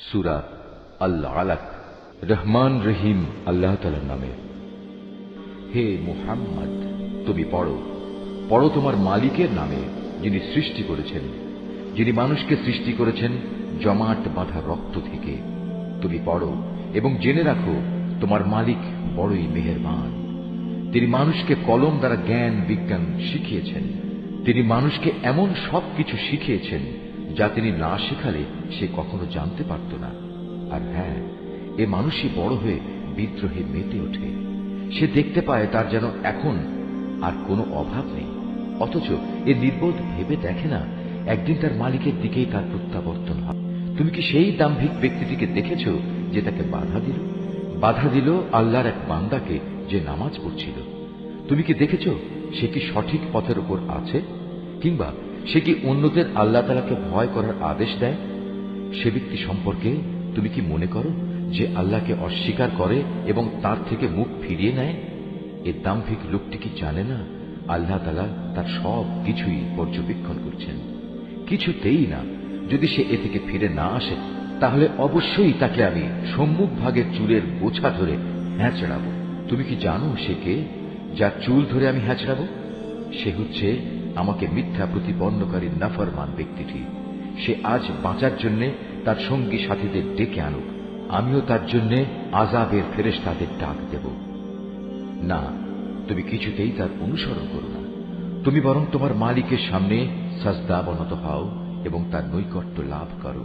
সূরা আল আলাক। রহমান রহিম আল্লাহ তাআলার নামে। হে মুহাম্মদ, তুমি পড়ো পড়ো তোমার মালিকের নামে, যিনি সৃষ্টি করেছেন, যিনি মানুষকে সৃষ্টি করেছেন জমাট বাঁধা রক্ত থেকে। তুমি পড়ো এবং জেনে রাখো তোমার মালিক বড়ই মেহেরবান। তিনি মানুষকে কলম দ্বারা জ্ঞান বিজ্ঞান শিখিয়েছেন। তিনি মানুষকে এমন সবকিছু শিখিয়েছেন যা তিনি না শেখালে সে কখনো জানতে পারত না। আর হ্যাঁ, এ মানুষই বড় হয়ে বিদ্রোহে মেতে ওঠে। সে দেখতে পায় তার যেন এখন আর কোনো অভাব নেই, অথচ এ নির্বোধ ভেবে দেখে না একদিন তার মালিকের দিকেই তার প্রত্যাবর্তন হবে। তুমি কি সেই দাম্ভিক ব্যক্তিটিকে দেখেছ যে তাকে বাধা দিল আল্লাহর এক বান্দাকে যে নামাজ পড়ছিল? তুমি কি দেখেছ সে কি সঠিক পথের উপর আছে, কিংবা সে কি অন্যদের আল্লাহ তাআলাকে ভয় করার আদেশ দেয়? সে ব্যক্তি সম্পর্কে তুমি কি মনে করো যে আল্লাহকে অস্বীকার করে এবং তার থেকে মুখ ফিরিয়ে নেয়? এ দাম্ভিক লোকটি কি জানে না আল্লাহ তাআলা তার সব কিছুই পর্যবেক্ষণ করছেন? কিছুতেই না। যদি সে এ থেকে ফিরে না আসে, তাহলে অবশ্যই তাকে আমি সম্মুখ ভাগের চুলের গোছা ধরে হ্যাঁচড়াবো। তুমি কি জানো সে কে, যার চুল ধরে আমি হ্যাঁচড়াবো? সে হচ্ছে আমাকে মিথ্যা প্রতিপন্নকারী নাফরমান ব্যক্তিটি। সে আজ বাঁচার জন্য তার সঙ্গী সাথীদের ডেকে আনুক, আমিও তার জন্য আযাবের ফেরেশতাদের ডাক দেব। না, তুমি কিছুতেই তার অনুসরণ করো না। তুমি বরং তোমার মালিকের সামনে সাজদা অবনত হও এবং তার নৈকট্য লাভ করো।